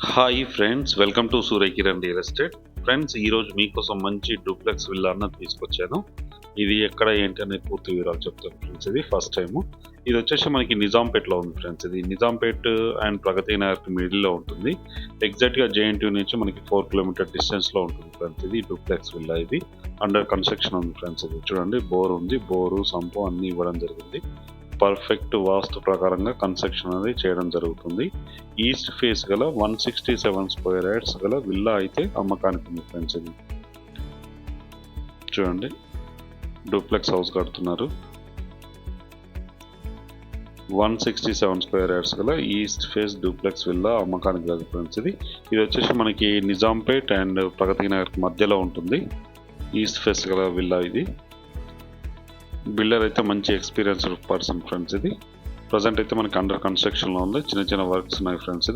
Hi friends, welcome to Surya Kiran real estate. Friends, ఈరోజు మీకోసం మంచి డూప్లెక్స్ విల్లా అన్నది తీసుకొచ్చాను. ఇది ఎక్కడ ఏంటి అనేది పూర్తి వివరాలు చెప్తాను ఫ్రెండ్స్. ఇది ఫస్ట్ టైము. ఇది వచ్చేసి మనకి నిజాంపేట్లో ఉంది ఫ్రెండ్స్. ఇది నిజాంపేట్ అండ్ ప్రగతి నగర్కి మిడిల్లో ఉంటుంది. ఎగ్జాక్ట్గా జేఎన్టీ నుంచి మనకి 4 కిలోమీటర్ డిస్టెన్స్లో ఉంటుంది ఫ్రెండ్స్. ఇది డూప్లెక్స్ విల్లా. ఇది అండర్ కన్స్ట్రక్షన్ ఉంది ఫ్రెండ్స్. ఇది చూడండి, బోర్ ఉంది, బోరు సంపు అన్నీ ఇవ్వడం జరిగింది. పర్ఫెక్ట్ వాస్తు ప్రకారంగా కన్స్ట్రక్షన్ అనేది చేయడం జరుగుతుంది. ఈస్ట్ ఫేస్ గల 167 స్క్వేర్ యార్డ్స్ గల విల్లా అయితే అమ్మకానికి ఉంది ఫ్రెండ్స్. ఇది చూడండి, డూప్లెక్స్ హౌస్ కడుతున్నారు. 167 స్క్వేర్ యార్డ్స్ గల ఈస్ట్ ఫేస్ డూప్లెక్స్ విల్లా అమ్మకానికి కాదు ఫ్రెండ్స్. ఇది వచ్చేసి మనకి నిజాంపేట్ అండ్ ప్రగతి నగర్ మధ్యలో ఉంటుంది. ఈస్ట్ ఫేస్ గల విల్లా ఇది. బిల్డర్ అయితే మంచి ఎక్స్పీరియన్స్డ్ పర్సన్ ఫ్రెండ్స్. ఇది ప్రజెంట్ అయితే మనకి అండర్ కన్స్ట్రక్షన్లో ఉంది. చిన్న చిన్న వర్క్స్ ఉన్నాయి ఫ్రెండ్స్.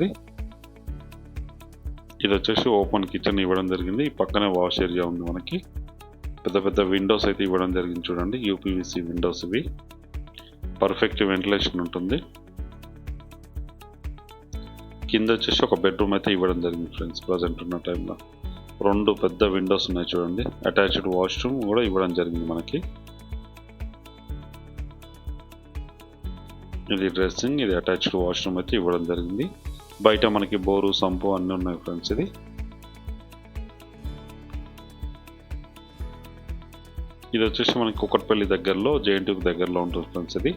ఇది వచ్చేసి ఓపెన్ కిచెన్ ఇవ్వడం జరిగింది. ఈ పక్కనే వాష్ ఏరియా ఉంది. మనకి పెద్ద పెద్ద విండోస్ అయితే ఇవ్వడం జరిగింది. చూడండి, యూపీవీసీ విండోస్. ఇవి పర్ఫెక్ట్ వెంటిలేషన్ ఉంటుంది. కింద వచ్చేసి ఒక బెడ్రూమ్ అయితే ఇవ్వడం జరిగింది ఫ్రెండ్స్. ప్రజెంట్ ఉన్న టైంలో 2 పెద్ద విండోస్ ఉన్నాయి. చూడండి, అటాచ్డ్ వాష్రూమ్ కూడా ఇవ్వడం జరిగింది మనకి. ఇది డ్రెస్సింగ్, ఇది అటాచ్డ్ వాష్రూమ్ అయితే ఇవ్వడం జరిగింది. బయట మనకి బోరు సంపు అన్నీ ఉన్నాయి ఫ్రెండ్స్. ఇది వచ్చేసి మనకి కుకట్పల్లి దగ్గరలో, జేఎన్టీకి దగ్గరలో ఉంటుంది ఫ్రెండ్స్. ఇది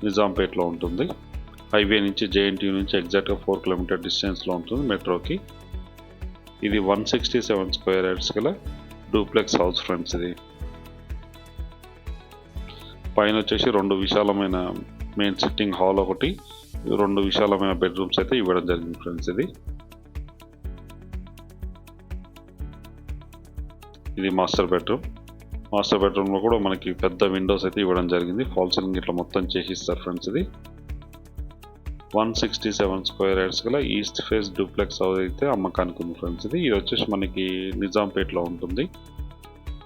నిజాంపేట్లో ఉంటుంది. హైవే నుంచి జేఎన్టీ నుంచి ఎగ్జాక్ట్గా 4 కిలోమీటర్ డిస్టెన్స్లో ఉంటుంది మెట్రోకి. ఇది 167 స్క్వేర్ యార్డ్స్ గల డూప్లెక్స్ హౌస్ ఫ్రెండ్స్. ఇది పైన వచ్చేసి 2 విశాలమైన మెయిన్ సిట్టింగ్ హాల్, ఒకటి 2 విశాలమైన బెడ్రూమ్స్ అయితే ఇవ్వడం జరిగింది ఫ్రెండ్స్. ఇది మాస్టర్ బెడ్రూమ్. మాస్టర్ బెడ్రూమ్లో కూడా మనకి పెద్ద విండోస్ అయితే ఇవ్వడం జరిగింది. ఫాల్ సీలింగ్ ఇట్లా మొత్తం చేసిస్తారు ఫ్రెండ్స్. ఇది 167 స్క్వేర్ యార్డ్స్ గల ఈస్ట్ ఫేస్ డూప్లెక్స్ హౌస్ అయితే అమ్మకానికి ఉంది ఫ్రెండ్స్. ఇది వచ్చేసి మనకి నిజాంపేట్లో ఉంటుంది.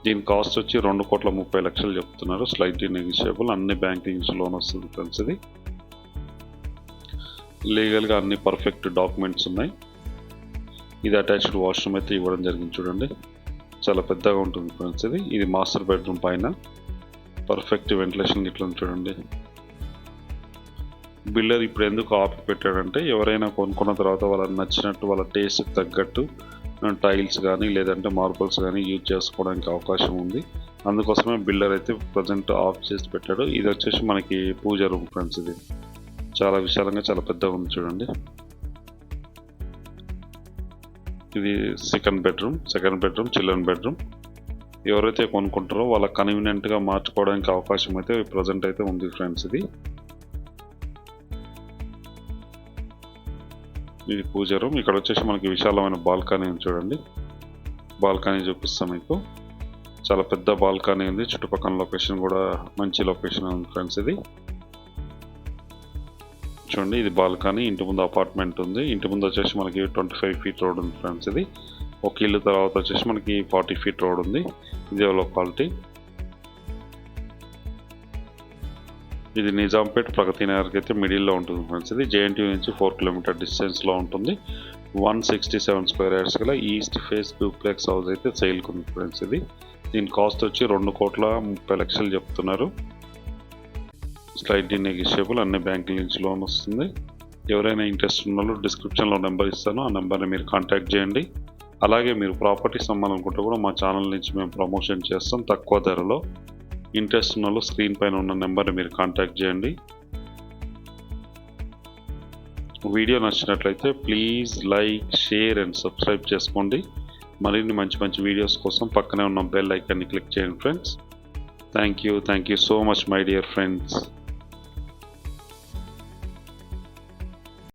దీని కాస్ట్ వచ్చి 2,30,00,000 చెప్తున్నారు. Slightly negotiable. అన్ని బ్యాంకింగ్స్ లోన్ వస్తుంది ఫ్రెండ్స్. ఇది లీగల్గా అన్ని పర్ఫెక్ట్ డాక్యుమెంట్స్ ఉన్నాయి. ఇది అటాచ్డ్ వాష్రూమ్ అయితే ఇవ్వడం జరిగింది. చూడండి, చాలా పెద్దగా ఉంటుంది ఫ్రెండ్స్. ఇది మాస్టర్ బెడ్రూమ్. పైన పర్ఫెక్ట్ వెంటిలేషన్ ఇట్లా చూడండి. బిల్డర్ ఇప్పుడు ఎందుకు ఆపి పెట్టాడంటే, ఎవరైనా కొనుక్కున్న తర్వాత వాళ్ళకి నచ్చినట్టు, వాళ్ళ టేస్ట్కి తగ్గట్టు టైల్స్ కానీ లేదంటే మార్బల్స్ కానీ యూజ్ చేసుకోవడానికి అవకాశం ఉంది. అందుకోసమే బిల్డర్ అయితే ప్రజెంట్ ఆఫ్ చేసి పెట్టాడు. ఇది వచ్చేసి మనకి పూజ రూమ్ ఫ్రెండ్స్. ఇది చాలా విశాలంగా, చాలా పెద్దగా ఉంది. చూడండి, ఇది సెకండ్ బెడ్రూమ్ చిల్డ్రన్ బెడ్రూమ్. ఎవరైతే కొనుక్కుంటారో వాళ్ళ కన్వీనియంట్గా మార్చుకోవడానికి అవకాశం అయితే ప్రజెంట్ అయితే ఉంది ఫ్రెండ్స్. ఇది పూజ రూమ్. ఇక్కడ వచ్చేసి మనకి విశాలమైన బాల్కనీ ఉంది. చూడండి, బాల్కనీ చూపిస్తాం మీకు. చాలా పెద్ద బాల్కనీ ఉంది. చుట్టుపక్కల లొకేషన్ కూడా మంచి లొకేషన్ ఉంది ఫ్రెండ్స్. ఇది చూడండి, ఇది బాల్కనీ. ఇంటి ముందు అపార్ట్మెంట్ ఉంది. ఇంటి ముందు వచ్చేసి మనకి 25 ఫీట్ రోడ్ ఉంది ఫ్రెండ్స్. ఇది ఒక ఇల్లు తర్వాత వచ్చేసి మనకి 40 ఫీట్ రోడ్ ఉంది. ఇదే లొకాలిటీ. ఇది నిజాంపేట్ ప్రగతి నగర్కి అయితే మిడిల్లో ఉంటుంది ఫ్రెండ్స్. ఇది జేఎన్టీ నుంచి 4 కిలోమీటర్ డిస్టెన్స్లో ఉంటుంది. 167 స్క్వేర్ యార్డ్స్ గల ఈస్ట్ ఫేస్ డూప్లెక్స్ హౌస్ అయితే సేల్కి ఉంది ఫ్రెండ్స్. దీని కాస్ట్ వచ్చి 2,30,00,000 చెప్తున్నారు. Slightly negotiable. అన్ని బ్యాంకుల నుంచి లోన్ వస్తుంది. ఎవరైనా ఇంట్రెస్ట్ ఉన్న వాళ్ళు డిస్క్రిప్షన్లో నెంబర్ ఇస్తాను. ఆ నెంబర్ని మీరు కాంటాక్ట్ చేయండి. అలాగే మీరు ప్రాపర్టీస్ అమ్మాలనుకుంటే కూడా మా ఛానల్ నుంచి మేము ప్రమోషన్ చేస్తాం తక్కువ ధరలో. ఇంట్రెస్ట్ ఉన్న వాళ్ళు స్క్రీన్ పైన ఉన్న నెంబర్ని మీరు కాంటాక్ట్ చేయండి. వీడియో నచ్చినట్లయితే please like, share and subscribe చేసుకోండి. మరిన్ని మంచి మంచి వీడియోస్ కోసం పక్కనే ఉన్న బెల్ ఐకాన్ని క్లిక్ చేయండి friends. Thank you so much my dear friends.